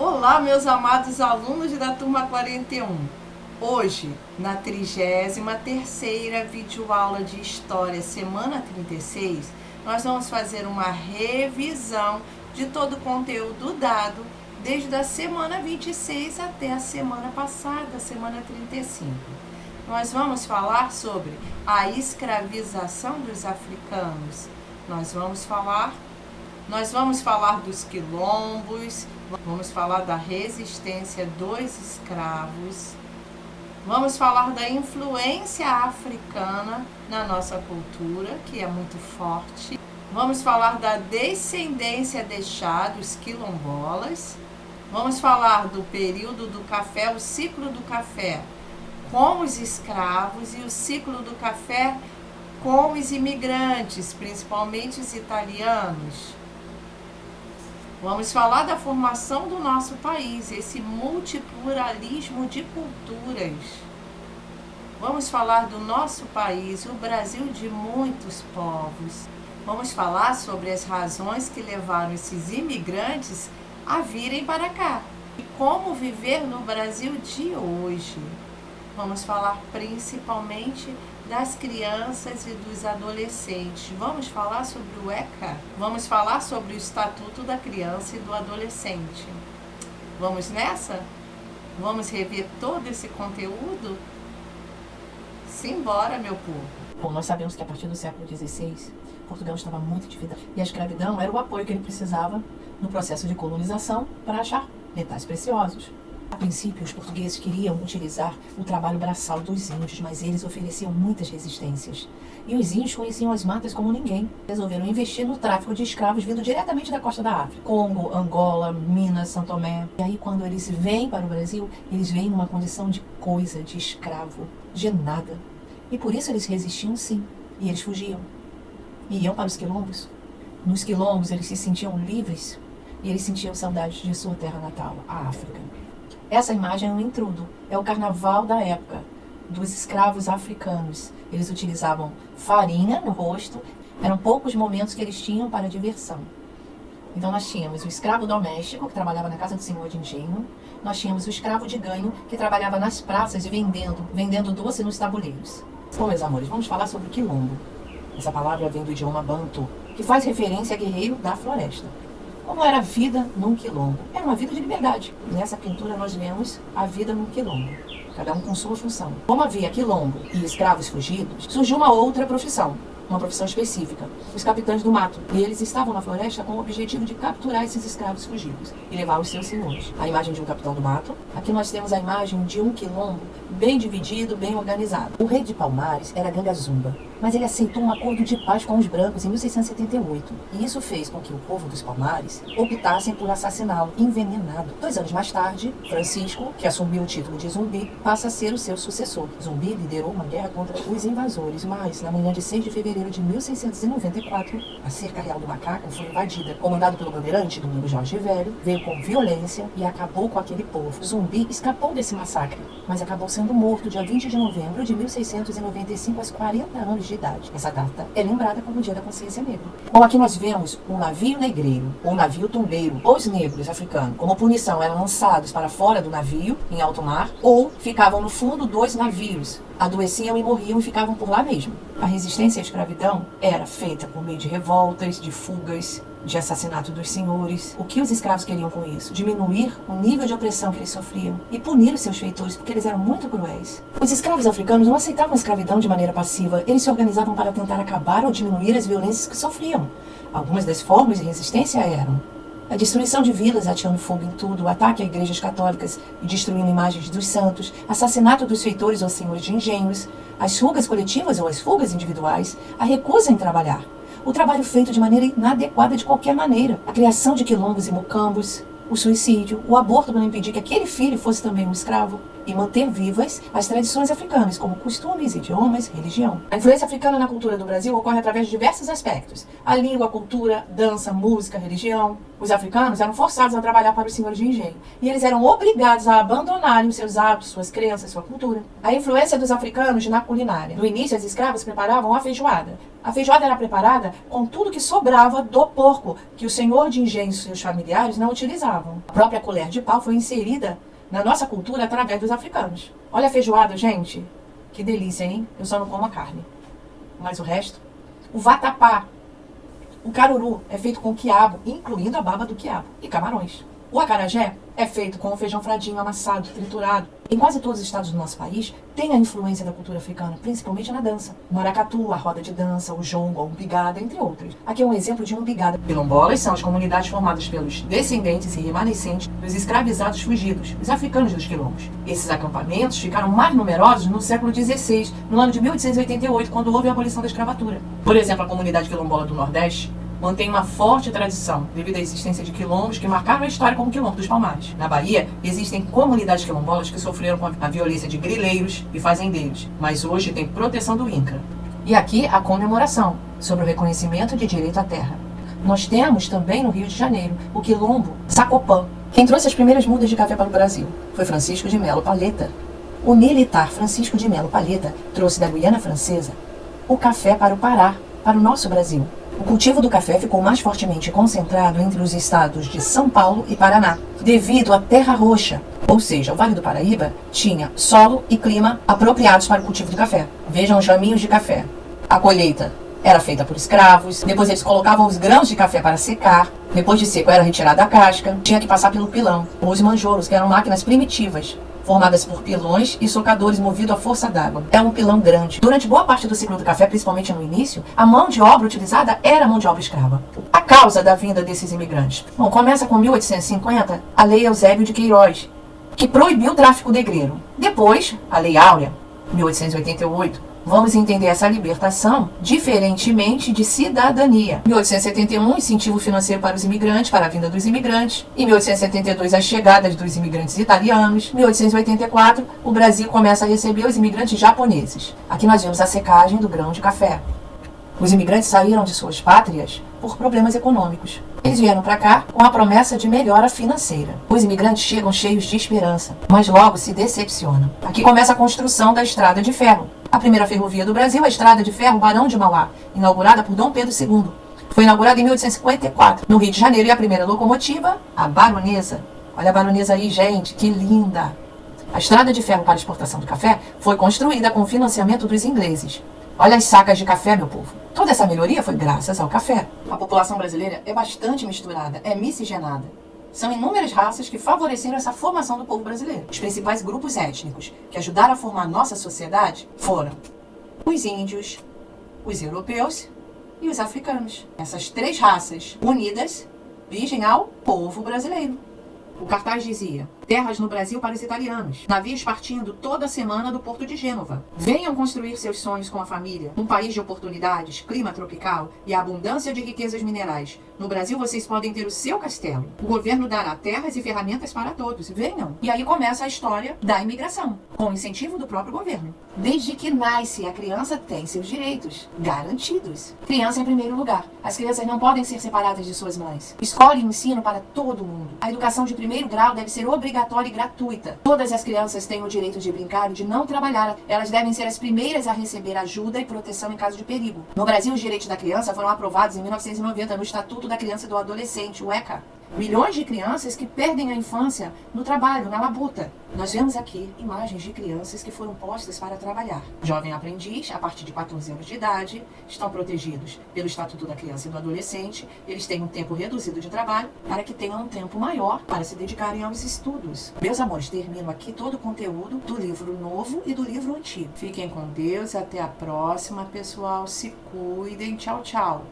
Olá, meus amados alunos da turma 41. Hoje, na 33ª videoaula de História, semana 36, nós vamos fazer uma revisão de todo o conteúdo dado desde a semana 26 até a semana passada, semana 35. Nós vamos falar sobre a escravização dos africanos. Nós vamos falar dos quilombos, vamos falar da resistência dos escravos, vamos falar da influência africana na nossa cultura, que é muito forte, vamos falar da descendência deixada, os quilombolas, vamos falar do período do café, o ciclo do café com os escravos e o ciclo do café com os imigrantes, principalmente os italianos. Vamos falar da formação do nosso país, esse multipluralismo de culturas. Vamos falar do nosso país, o Brasil de muitos povos. Vamos falar sobre as razões que levaram esses imigrantes a virem para cá e como viver no Brasil de hoje. Vamos falar principalmente das crianças e dos adolescentes. Vamos falar sobre o ECA. Vamos falar sobre o Estatuto da Criança e do Adolescente. Vamos nessa? Vamos rever todo esse conteúdo? Simbora, meu povo! Bom, nós sabemos que a partir do século XVI, Portugal estava muito endividado e a escravidão era o apoio que ele precisava no processo de colonização para achar metais preciosos. A princípio, os portugueses queriam utilizar o trabalho braçal dos índios, mas eles ofereciam muitas resistências. E os índios conheciam as matas como ninguém. Resolveram investir no tráfico de escravos vindo diretamente da costa da África. Congo, Angola, Minas, São Tomé. E aí, quando eles vêm para o Brasil, eles vêm numa condição de coisa, de escravo, de nada. E por isso eles resistiam, sim. E eles fugiam. E iam para os quilombos. Nos quilombos, eles se sentiam livres e eles sentiam saudades de sua terra natal, a África. Essa imagem é um intrudo, é o carnaval da época, dos escravos africanos. Eles utilizavam farinha no rosto, eram poucos momentos que eles tinham para diversão. Então nós tínhamos o escravo doméstico, que trabalhava na casa do senhor de engenho, nós tínhamos o escravo de ganho, que trabalhava nas praças vendendo doce nos tabuleiros. Bom, meus amores, vamos falar sobre o quilombo. Essa palavra vem do idioma bantu, que faz referência a guerreiro da floresta. Como era a vida num quilombo? Era uma vida de liberdade. Nessa pintura nós vemos a vida num quilombo, cada um com sua função. Como havia quilombo e escravos fugidos, surgiu uma outra profissão, uma profissão específica, os capitães do mato. E eles estavam na floresta com o objetivo de capturar esses escravos fugidos e levar aos seus senhores. A imagem de um capitão do mato. Aqui nós temos a imagem de um quilombo bem dividido, bem organizado. O rei de Palmares era Gangazumba, mas ele aceitou um acordo de paz com os brancos em 1678. E isso fez com que o povo dos Palmares optassem por assassiná-lo, envenenado. 2 anos mais tarde, Francisco, que assumiu o título de Zumbi, passa a ser o seu sucessor. Zumbi liderou uma guerra contra os invasores, mas na manhã de 6 de fevereiro de 1694, a cerca real do Macaco foi invadida. Comandado pelo bandeirante Domingos Jorge Velho, veio com violência e acabou com aquele povo. Zumbi escapou desse massacre, mas acabou sendo morto dia 20 de novembro de 1695, aos 40 anos de idade. Essa data é lembrada como o Dia da Consciência Negra. Bom, aqui nós vemos um navio negreiro, ou navio tombeiro. Os negros africanos, como punição, eram lançados para fora do navio, em alto mar, ou ficavam no fundo dos navios, adoeciam e morriam e ficavam por lá mesmo. A resistência à escravidão era feita por meio de revoltas, de fugas, de assassinato dos senhores. O que os escravos queriam com isso? Diminuir o nível de opressão que eles sofriam e punir os seus feitores, porque eles eram muito cruéis. Os escravos africanos não aceitavam a escravidão de maneira passiva. Eles se organizavam para tentar acabar ou diminuir as violências que sofriam. Algumas das formas de resistência eram a destruição de vilas, ateando fogo em tudo, o ataque a igrejas católicas e destruindo imagens dos santos, assassinato dos feitores ou senhores de engenhos, as fugas coletivas ou as fugas individuais, a recusa em trabalhar, o trabalho feito de maneira inadequada de qualquer maneira, a criação de quilombos e mocambos, o suicídio, o aborto para impedir que aquele filho fosse também um escravo, e manter vivas as tradições africanas, como costumes, idiomas, religião. A influência africana na cultura do Brasil ocorre através de diversos aspectos: a língua, a cultura, dança, música, religião. Os africanos eram forçados a trabalhar para os senhores de engenho, e eles eram obrigados a abandonarem os seus hábitos, suas crenças, sua cultura. A influência dos africanos na culinária. No início, as escravas preparavam a feijoada, A feijoada era preparada com tudo que sobrava do porco, que o senhor de engenho e seus familiares não utilizavam. A própria colher de pau foi inserida na nossa cultura através dos africanos. Olha a feijoada, gente. Que delícia, hein? Eu só não como a carne. Mas o resto? O vatapá. O caruru é feito com quiabo, incluindo a baba do quiabo, e camarões. O acarajé é feito com o feijão fradinho amassado, triturado. Em quase todos os estados do nosso país, tem a influência da cultura africana, principalmente na dança. O maracatu, a roda de dança, o jongo, a umbigada, entre outros. Aqui é um exemplo de umbigada. Quilombolas são as comunidades formadas pelos descendentes e remanescentes dos escravizados fugidos, os africanos dos quilombos. Esses acampamentos ficaram mais numerosos no século XVI, no ano de 1888, quando houve a abolição da escravatura. Por exemplo, a comunidade quilombola do Nordeste mantém uma forte tradição, devido à existência de quilombos que marcaram a história como Quilombo dos Palmares. Na Bahia, existem comunidades quilombolas que sofreram com a violência de grileiros e fazendeiros, mas hoje tem proteção do INCRA. E aqui a comemoração sobre o reconhecimento de direito à terra. Nós temos também no Rio de Janeiro o Quilombo Sacopã. Quem trouxe as primeiras mudas de café para o Brasil foi Francisco de Melo Paleta. O militar Francisco de Melo Paleta trouxe da Guiana Francesa o café para o Pará, para o nosso Brasil. O cultivo do café ficou mais fortemente concentrado entre os estados de São Paulo e Paraná, devido à terra roxa, ou seja, o Vale do Paraíba tinha solo e clima apropriados para o cultivo do café. Vejam os raminhos de café. A colheita era feita por escravos, depois eles colocavam os grãos de café para secar, depois de seco era retirada a casca, tinha que passar pelo pilão, ou os manjouros, que eram máquinas primitivas, formadas por pilões e socadores movidos à força d'água. É um pilão grande. Durante boa parte do ciclo do café, principalmente no início, a mão de obra utilizada era a mão de obra escrava. A causa da vinda desses imigrantes? Bom, começa com 1850, a Lei Eusébio de Queiroz, que proibiu o tráfico negreiro. Depois, a Lei Áurea, 1888, vamos entender essa libertação diferentemente de cidadania. 1871, incentivo financeiro para os imigrantes, para a vinda dos imigrantes. Em 1872, a chegada dos imigrantes italianos. Em 1884, o Brasil começa a receber os imigrantes japoneses. Aqui nós vemos a secagem do grão de café. Os imigrantes saíram de suas pátrias por problemas econômicos. Eles vieram para cá com a promessa de melhora financeira. Os imigrantes chegam cheios de esperança, mas logo se decepcionam. Aqui começa a construção da Estrada de Ferro. A primeira ferrovia do Brasil, a Estrada de Ferro Barão de Mauá, inaugurada por Dom Pedro II. Foi inaugurada em 1854, no Rio de Janeiro, e a primeira locomotiva, a Baronesa. Olha a Baronesa aí, gente, que linda! A Estrada de Ferro para exportação do café foi construída com o financiamento dos ingleses. Olha as sacas de café, meu povo. Toda essa melhoria foi graças ao café. A população brasileira é bastante misturada, é miscigenada. São inúmeras raças que favoreceram essa formação do povo brasileiro. Os principais grupos étnicos que ajudaram a formar nossa sociedade foram os índios, os europeus e os africanos. Essas três raças unidas vigem ao povo brasileiro. O cartaz dizia: terras no Brasil para os italianos. Navios partindo toda semana do porto de Gênova. Venham construir seus sonhos com a família. Um país de oportunidades, clima tropical e abundância de riquezas minerais. No Brasil vocês podem ter o seu castelo. O governo dará terras e ferramentas para todos. Venham. E aí começa a história da imigração, com o incentivo do próprio governo. Desde que nasce, a criança tem seus direitos garantidos. Criança em primeiro lugar. As crianças não podem ser separadas de suas mães. Escola e ensino para todo mundo. A educação de primeiro grau deve ser obrigatória e gratuita. Todas as crianças têm o direito de brincar e de não trabalhar. Elas devem ser as primeiras a receber ajuda e proteção em caso de perigo. No Brasil, os direitos da criança foram aprovados em 1990 no Estatuto da Criança e do Adolescente, o ECA. Milhões de crianças que perdem a infância no trabalho, na labuta. Nós vemos aqui imagens de crianças que foram postas para trabalhar. Jovem aprendiz, a partir de 14 anos de idade, estão protegidos pelo Estatuto da Criança e do Adolescente. Eles têm um tempo reduzido de trabalho para que tenham um tempo maior para se dedicarem aos estudos. Meus amores, termino aqui todo o conteúdo do livro novo e do livro antigo. Fiquem com Deus, até a próxima, pessoal. Se cuidem. Tchau, tchau.